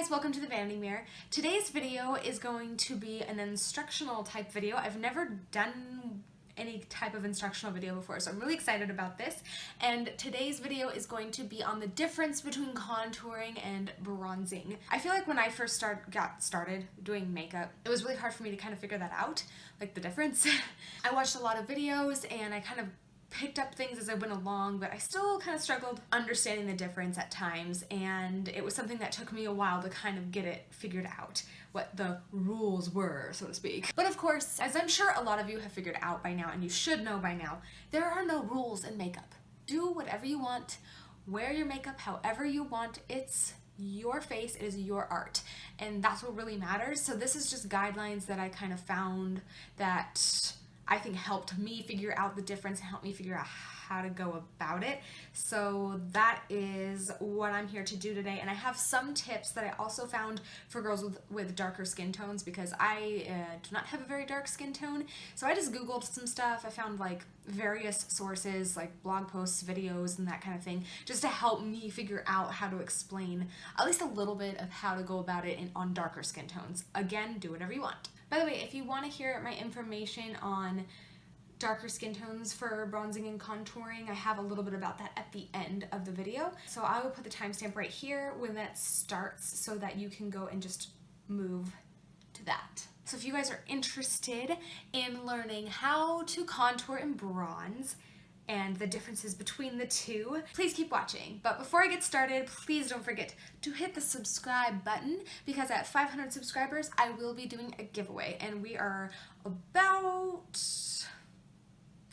guys, welcome to the Vanity Mirror. Today's video is going to be an instructional type video. I've never done any type of instructional video before, so I'm really excited about this. And today's video is going to be on the difference between contouring and bronzing. I feel like when I first got started doing makeup, it was really hard for me to kind of figure that out, like the difference. I watched a lot of videos and I kind of picked up things as I went along, but I still kind of struggled understanding the difference at times, and it was something that took me a while to kind of get it figured out, what the rules were, so to speak. But of course, as I'm sure a lot of you have figured out by now, and you should know by now, there are no rules in makeup. Do whatever you want, wear your makeup however you want. It's your face, it is your art, and that's what really matters. So this is just guidelines that I kind of found that I think helped me figure out the difference and helped me figure out how to go about it. So that is what I'm here to do today. And I have some tips that I also found for girls with darker skin tones, because I do not have a very dark skin tone. So I just Googled some stuff. I found like various sources, like blog posts, videos, and that kind of thing, just to help me figure out how to explain at least a little bit of how to go about it on darker skin tones. Again, do whatever you want. By the way, if you want to hear my information on darker skin tones for bronzing and contouring, I have a little bit about that at the end of the video. So I will put the timestamp right here when that starts so that you can go and just move to that. So if you guys are interested in learning how to contour and bronze and the differences between the two, please keep watching. But before I get started, please don't forget to hit the subscribe button, because at 500 subscribers, I will be doing a giveaway, and we are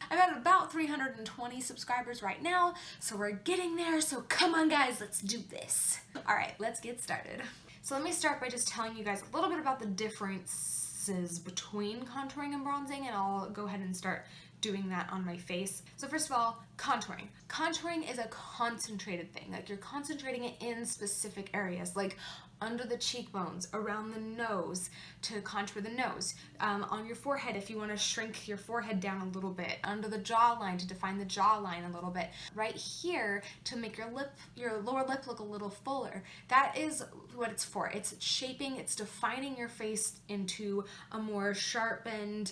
I'm at about 320 subscribers right now, so we're getting there, so come on guys, let's do this. All right, let's get started. So let me start by just telling you guys a little bit about the differences between contouring and bronzing, and I'll go ahead and start doing that on my face. So first of all, contouring. Contouring is a concentrated thing, like you're concentrating it in specific areas, like under the cheekbones, around the nose to contour the nose, on your forehead if you want to shrink your forehead down a little bit, under the jawline to define the jawline a little bit, right here to make your lower lip look a little fuller. That is what it's for. It's shaping, it's defining your face into a more sharpened,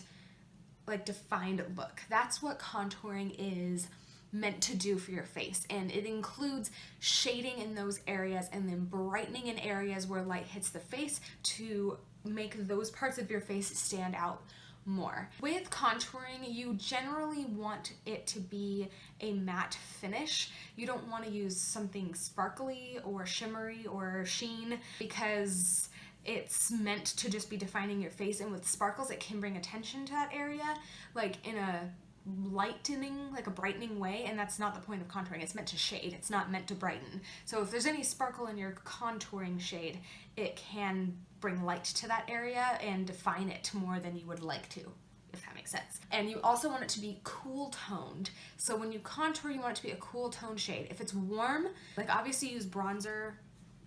like defined look. That's what contouring is meant to do for your face, and it includes shading in those areas and then brightening in areas where light hits the face to make those parts of your face stand out more. With contouring, you generally want it to be a matte finish. You don't want to use something sparkly or shimmery or sheen, because it's meant to just be defining your face, and with sparkles it can bring attention to that area, like in a lightening, like a brightening way, and that's not the point of contouring. It's meant to shade, it's not meant to brighten. So if there's any sparkle in your contouring shade, it can bring light to that area and define it more than you would like to, if that makes sense. And you also want it to be cool toned. So when you contour, you want it to be a cool tone shade. If it's warm, like obviously use bronzer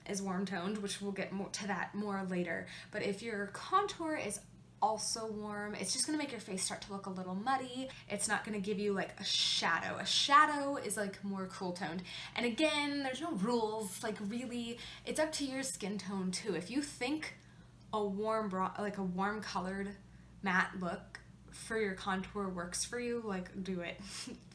is warm toned, which we'll get more to that more later. But if your contour is also warm, it's just gonna make your face start to look a little muddy. It's not gonna give you like a shadow. A shadow is like more cool toned. And again, there's no rules. Like really, it's up to your skin tone too. If you think a warm colored matte look for your contour works for you, like do it.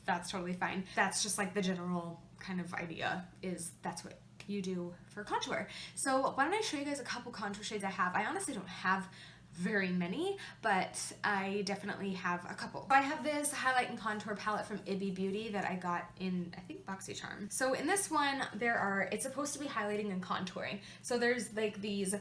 That's totally fine. That's just like the general kind of idea, is that's what you do for contour. So why don't I show you guys a couple contour shades I have. I honestly don't have very many, but I definitely have a couple. I have this highlight and contour palette from Ibby Beauty that I got in, I think, BoxyCharm. So in this one, it's supposed to be highlighting and contouring. So there's like these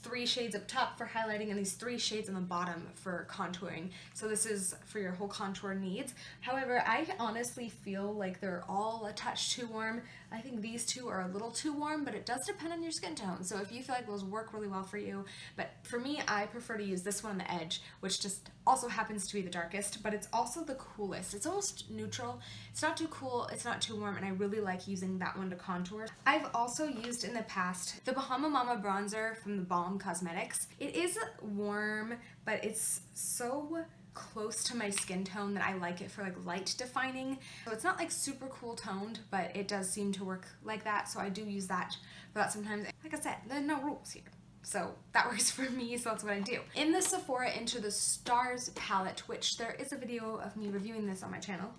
3 shades up top for highlighting and these 3 shades on the bottom for contouring. So this is for your whole contour needs. However, I honestly feel like they're all a touch too warm. I think these 2 are a little too warm, but it does depend on your skin tone. So if you feel like those work really well for you, but for me, I prefer to use this one on the edge, which just also happens to be the darkest, but it's also the coolest. It's almost neutral. It's not too cool, it's not too warm, and I really like using that one to contour. I've also used in the past the Bahama Mama bronzer from the Balm Cosmetics. It is warm, but it's so close to my skin tone that I like it for like light defining. So it's not like super cool toned, but it does seem to work like that. So I do use that for that sometimes. Like I said, there's no rules here. So that works for me, so that's what I do. In the Sephora Into the Stars palette, which there is a video of me reviewing this on my channel,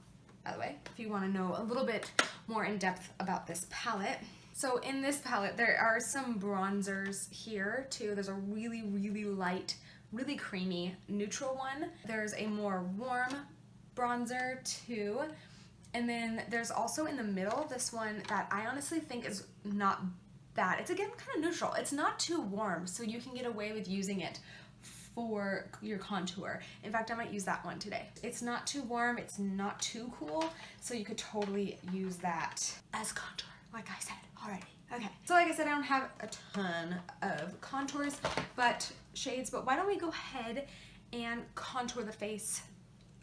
by the way, if you want to know a little bit more in depth about this palette. So in this palette, there are some bronzers here too. There's a really, really light, really creamy neutral one. There's a more warm bronzer too. And then there's also in the middle this one that I honestly think is not bad. It's again kind of neutral. It's not too warm, so you can get away with using it for your contour. In fact, I might use that one today. It's not too warm, it's not too cool, so you could totally use that as contour, like I said already. Okay, so like I said, I don't have a ton of contours, but shades, but why don't we go ahead and contour the face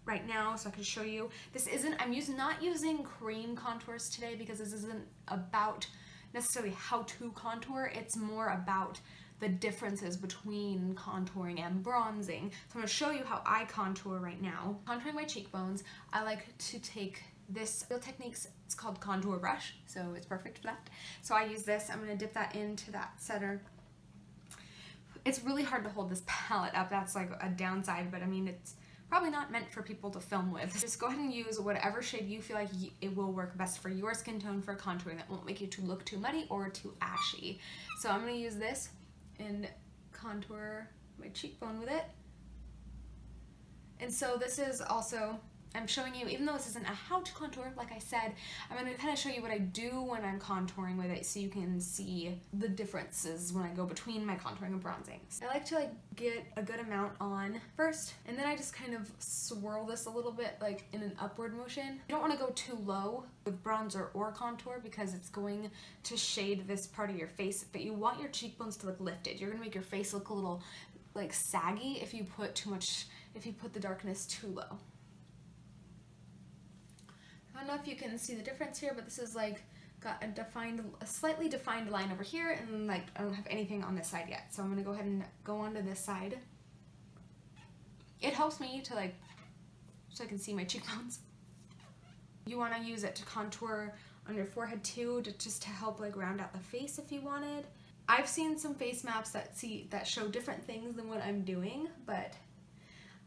right now so I can show you. This isn't, not using cream contours today because this isn't about necessarily how to contour, it's more about the differences between contouring and bronzing. So I'm going to show you how I contour right now. Contouring my cheekbones, I like to take this Real Techniques, it's called contour brush, so it's perfect for that. So I use this, I'm going to dip that into that center. It's really hard to hold this palette up, that's like a downside, but I mean it's probably not meant for people to film with. Just go ahead and use whatever shade you feel like it will work best for your skin tone for contouring that won't make you look too muddy or too ashy. So I'm going to use this and contour my cheekbone with it. And so this is also, I'm showing you, even though this isn't a how to contour, like I said, I'm going to kind of show you what I do when I'm contouring with it so you can see the differences when I go between my contouring and bronzing. I like to get a good amount on first, and then I just kind of swirl this a little bit like in an upward motion. You don't want to go too low with bronzer or contour because it's going to shade this part of your face, but you want your cheekbones to look lifted. You're going to make your face look a little like saggy if you put too much, if you put the darkness too low. I don't know if you can see the difference here, but this is like got a slightly defined line over here, and like I don't have anything on this side yet. So I'm gonna go ahead and go onto this side. It helps me to like, so I can see my cheekbones. You wanna use it to contour on your forehead too, just to help like round out the face if you wanted. I've seen some face maps that show different things than what I'm doing, but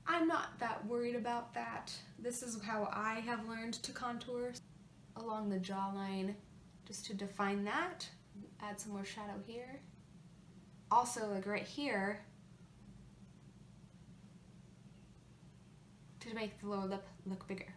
I'm not that worried about that. This is how I have learned to contour along the jawline, just to define that. Add some more shadow here. Also, like right here, to make the lower lip look bigger.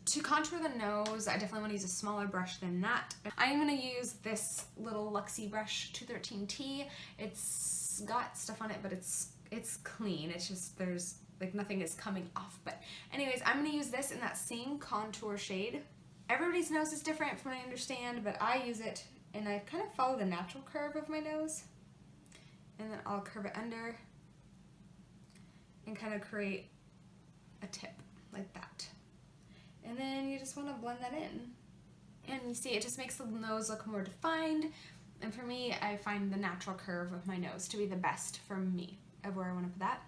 To contour the nose, I definitely want to use a smaller brush than that. I'm going to use this little Luxie brush 213T. It's got stuff on it, but it's clean. It's just there's like nothing is coming off. But anyways, I'm going to use this in that same contour shade. Everybody's nose is different from what I understand, but I use it and I kind of follow the natural curve of my nose. And then I'll curve it under and kind of create a tip like that. And then you just want to blend that in. And you see, it just makes the nose look more defined. And for me, I find the natural curve of my nose to be the best for me of where I want to put that.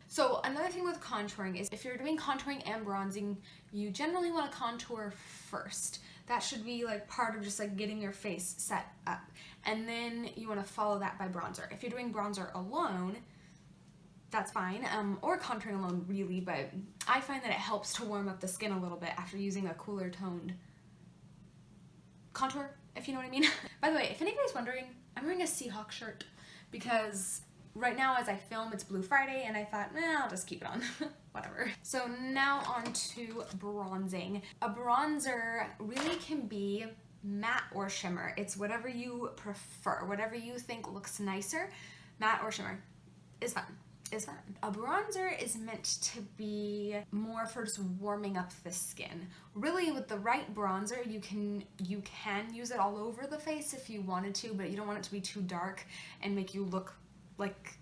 So another thing with contouring is if you're doing contouring and bronzing, you generally want to contour first. That should be like part of just like getting your face set up. And then you want to follow that by bronzer. If you're doing bronzer alone, that's fine, or contouring alone really, but I find that it helps to warm up the skin a little bit after using a cooler toned contour, if you know what I mean. By the way, if anybody's wondering, I'm wearing a Seahawk shirt because right now as I film it's Blue Friday and I thought, I'll just keep it on, whatever. So now on to bronzing. A bronzer really can be matte or shimmer. It's whatever you prefer, whatever you think looks nicer. Matte or shimmer is fun. Is fun. A bronzer is meant to be more for just warming up the skin. Really, with the right bronzer, you can use it all over the face if you wanted to, but you don't want it to be too dark and make you look like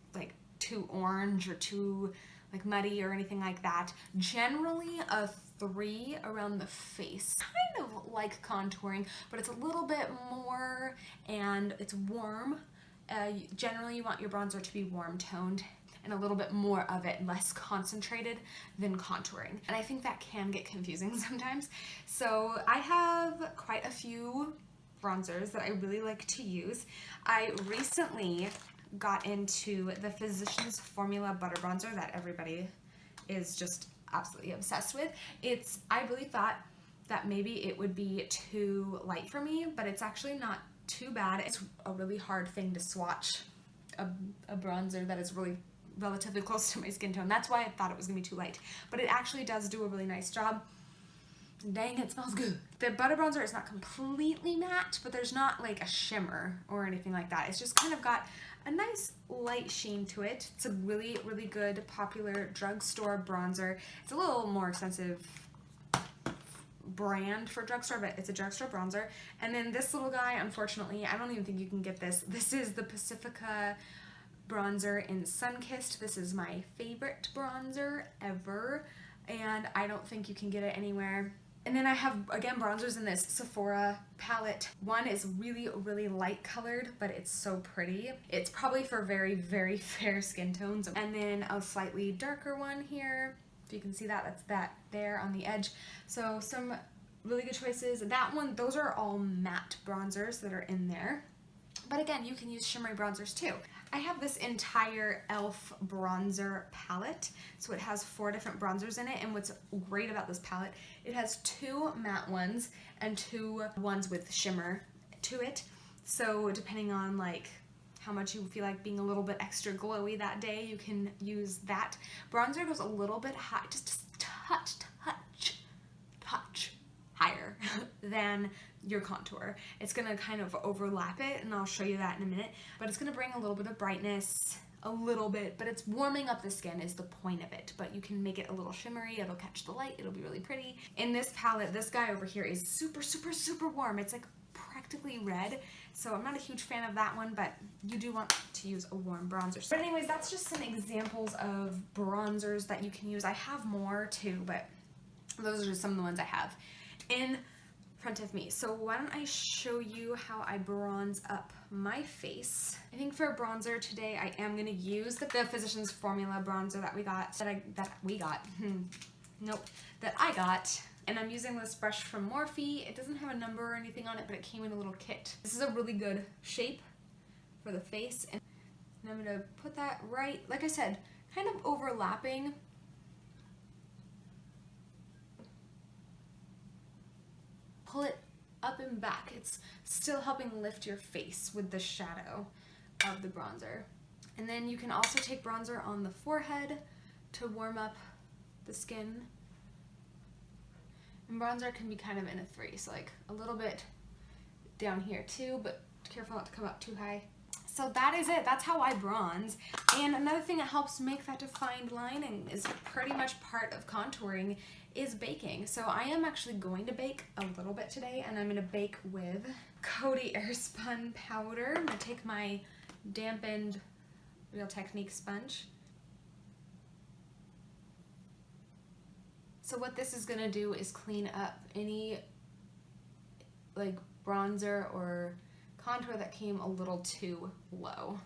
too orange or too like muddy or anything like that. Generally, a 3 around the face. Kind of like contouring, but it's a little bit more and it's warm. Generally, you want your bronzer to be warm toned. and a little bit more of it, less concentrated than contouring. And I think that can get confusing sometimes. So I have quite a few bronzers that I really like to use. I recently got into the Physicians Formula Butter Bronzer that everybody is just absolutely obsessed with. I really thought that maybe it would be too light for me, but it's actually not too bad. It's a really hard thing to swatch a bronzer that is really relatively close to my skin tone. That's why I thought it was gonna be too light, but it actually does do a really nice job. Dang, it smells good. The butter bronzer is not completely matte, but there's not like a shimmer or anything like that. It's just kind of got a nice light sheen to it. It's a really, really good, popular drugstore bronzer. It's a little more expensive brand for drugstore, but it's a drugstore bronzer. And then this little guy, unfortunately, I don't even think you can get this. This is the Pacifica bronzer in Sunkissed. This is my favorite bronzer ever, and I don't think you can get it anywhere. And then I have, again, bronzers in this Sephora palette. One is really, really light colored, but it's so pretty. It's probably for very, very fair skin tones. And then a slightly darker one here. If you can see that, that's that there on the edge. So some really good choices. That one, those are all matte bronzers that are in there. But again, you can use shimmery bronzers too. I have this entire e.l.f. bronzer palette. So it has 4 different bronzers in it. And what's great about this palette, it has 2 matte ones and 2 ones with shimmer to it. So depending on like how much you feel like being a little bit extra glowy that day, you can use that. Bronzer goes a little bit high, just a touch higher than your contour. It's gonna kind of overlap it, and I'll show you that in a minute, but it's gonna bring a little bit of brightness, a little bit, but it's warming up the skin is the point of it. But you can make it a little shimmery, it'll catch the light, it'll be really pretty. In this palette, this guy over here is super, super, super warm. It's like practically red, so I'm not a huge fan of that one, but you do want to use a warm bronzer. But anyways, that's just some examples of bronzers that you can use. I have more too, but those are just some of the ones I have in front of me. So why don't I show you how I bronze up my face. I think for a bronzer today, I am gonna use the Physicians Formula bronzer that I got. And I'm using this brush from Morphe. It doesn't have a number or anything on it, but it came in a little kit. This is a really good shape for the face. And I'm gonna put that right, like I said, kind of overlapping. Pull it up and back. It's still helping lift your face with the shadow of the bronzer. And then you can also take bronzer on the forehead to warm up the skin. And bronzer can be kind of in a 3, so like a little bit down here too, but careful not to come up too high. So that is it. That's how I bronze. And another thing that helps make that defined line and is pretty much part of contouring is baking. So I am actually going to bake a little bit today, and I'm going to bake with Coty Airspun powder. I'm going to take my dampened Real Technique sponge. So what this is going to do is clean up any like bronzer or contour that came a little too low.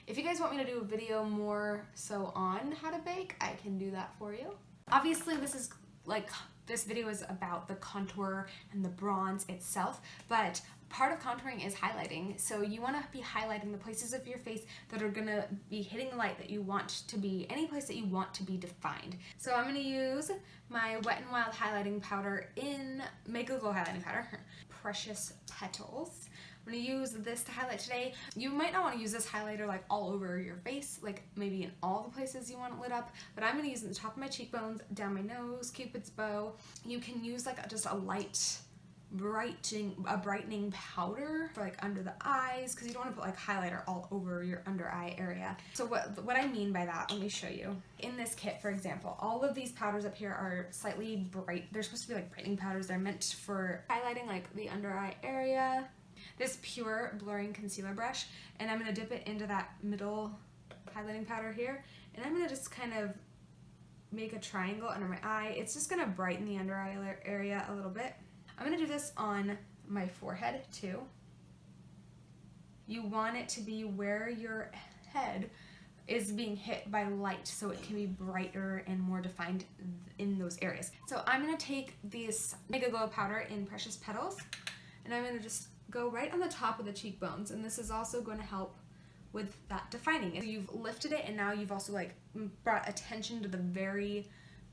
If you guys want me to do a video more so on how to bake, I can do that for you. Obviously this video is about the contour and the bronze itself, but part of contouring is highlighting. So you want to be highlighting the places of your face that are gonna be hitting the light that you want to be, any place that you want to be defined. So I'm gonna use my Wet n Wild highlighting powder in Google highlighting powder, Precious Petals. I'm gonna use this to highlight today. You might not want to use this highlighter like all over your face, like maybe in all the places you want it lit up, but I'm gonna use it at the top of my cheekbones, down my nose, Cupid's bow. You can use like just a light brightening powder for like under the eyes, because you don't want to put like highlighter all over your under eye area. So what I mean by that, let me show you. In this kit, for example, all of these powders up here are slightly bright. They're supposed to be like brightening powders. They're meant for highlighting like the under eye area. This pure blurring concealer brush, and I'm gonna dip it into that middle highlighting powder here, and I'm gonna just kind of make a triangle under my eye. It's just gonna brighten the under eye area a little bit. I'm gonna do this on my forehead too. You want it to be where your head is being hit by light, so it can be brighter and more defined in those areas. So I'm going to take this Mega Glow powder in Precious Petals, and I'm going to just go right on the top of the cheekbones, and this is also going to help with that defining. So you've lifted it, and now you've also like brought attention to the very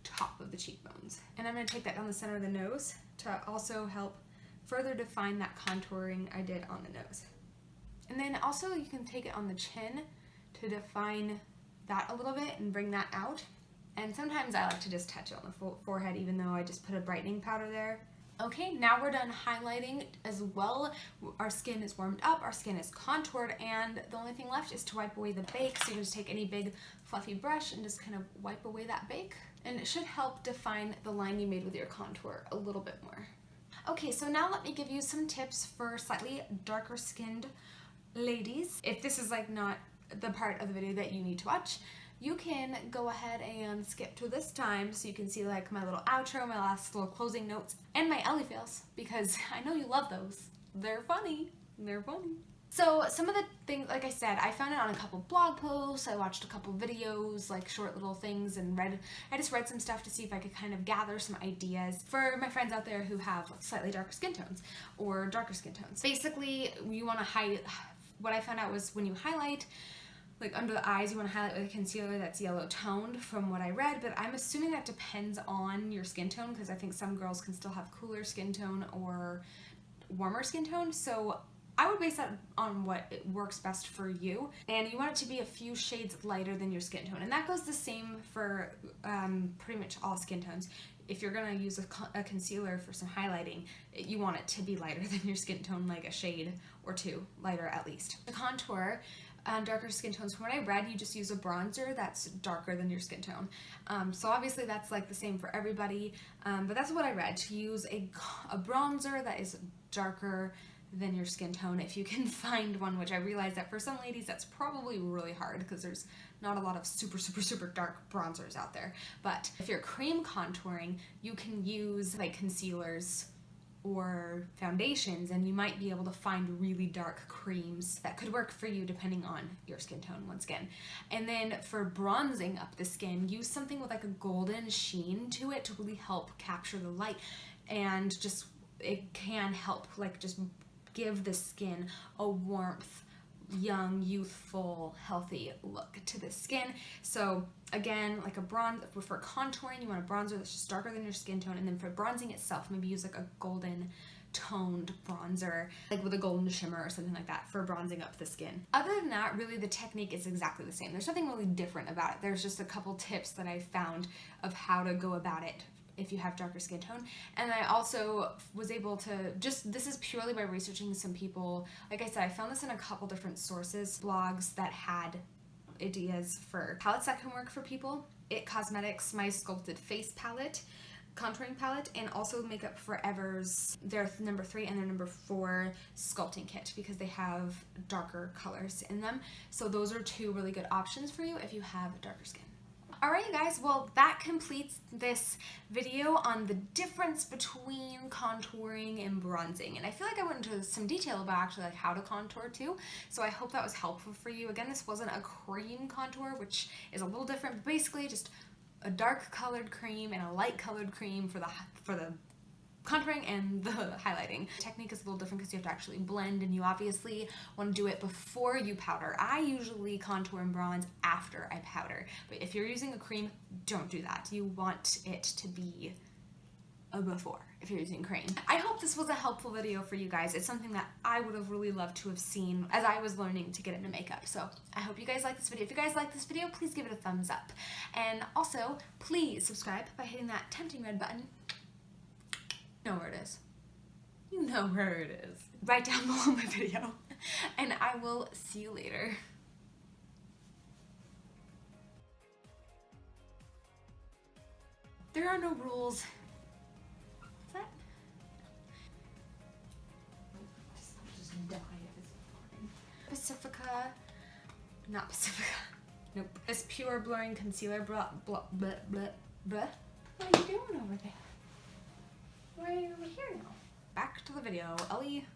top of the cheekbones. And I'm going to take that down the center of the nose to also help further define that contouring I did on the nose. And then also you can take it on the chin to define that a little bit and bring that out. And sometimes I like to just touch it on the forehead, even though I just put a brightening powder there. Okay, now we're done highlighting as well. Our skin is warmed up, our skin is contoured, and the only thing left is to wipe away the bake. So you can just take any big fluffy brush and just kind of wipe away that bake. And it should help define the line you made with your contour a little bit more. Okay, so now let me give you some tips for slightly darker skinned ladies. If this is like not the part of the video that you need to watch, you can go ahead and skip to this time so you can see like my little outro, my last little closing notes, and my Ellie fails, because I know you love those. They're funny. They're funny. So some of the things, like I said, I found it on a couple blog posts, I watched a couple videos, like short little things, and I just read some stuff to see if I could kind of gather some ideas for my friends out there who have slightly darker skin tones or darker skin tones. Basically, you want to highlight, what I found out was when you highlight, like under the eyes, you want to highlight with a concealer that's yellow toned from what I read, but I'm assuming that depends on your skin tone, because I think some girls can still have cooler skin tone or warmer skin tone. So I would base that on what works best for you, and you want it to be a few shades lighter than your skin tone, and that goes the same for pretty much all skin tones. If you're gonna use a concealer for some highlighting, you want it to be lighter than your skin tone, like a shade or two lighter at least. The contour, darker skin tones, from what I read, you just use a bronzer that's darker than your skin tone. So obviously that's like the same for everybody, but that's what I read, to use a bronzer that is darker than your skin tone, if you can find one, which I realize that for some ladies that's probably really hard because there's not a lot of super dark bronzers out there. But if you're cream contouring, you can use like concealers or foundations, and you might be able to find really dark creams that could work for you depending on your skin tone once again. And then for bronzing up the skin, use something with like a golden sheen to it to really help capture the light, and just it can help like just give the skin a warmth, young, youthful, healthy look to the skin. So again, like a bronze, for contouring, you want a bronzer that's just darker than your skin tone, and then for bronzing itself, maybe use like a golden toned bronzer, like with a golden shimmer or something like that for bronzing up the skin. Other than that, really the technique is exactly the same. There's nothing really different about it. There's just a couple tips that I found of how to go about it if you have darker skin tone. And I also was able to this is purely by researching some people. Like I said, I found this in a couple different sources, blogs that had ideas for palettes that can work for people. It Cosmetics, My Sculpted Face palette, contouring palette, and also Makeup Forever's, their number 3 and their number 4 sculpting kit, because they have darker colors in them. So those are two really good options for you if you have darker skin. Alright you guys, well that completes this video on the difference between contouring and bronzing, and I feel like I went into some detail about actually like how to contour too, so I hope that was helpful for you. Again, this wasn't a cream contour, which is a little different, but basically just a dark colored cream and a light colored cream for the contouring and the highlighting. The technique is a little different because you have to actually blend, and you obviously want to do it before you powder. I usually contour and bronze after I powder, but if you're using a cream, don't do that. You want it to be a before if you're using cream. I hope this was a helpful video for you guys. It's something that I would have really loved to have seen as I was learning to get into makeup. So I hope you guys like this video. If you guys like this video, please give it a thumbs up. And also, please subscribe by hitting that tempting red button. You know where it is. You know where it is. Right down below my video. And I will see you later. There are no rules. What's that? Just die if it's recording. Pacifica. Not Pacifica. Nope. This Pure Blurring Concealer. What are you doing over there? We're over here now. Back to the video. Ellie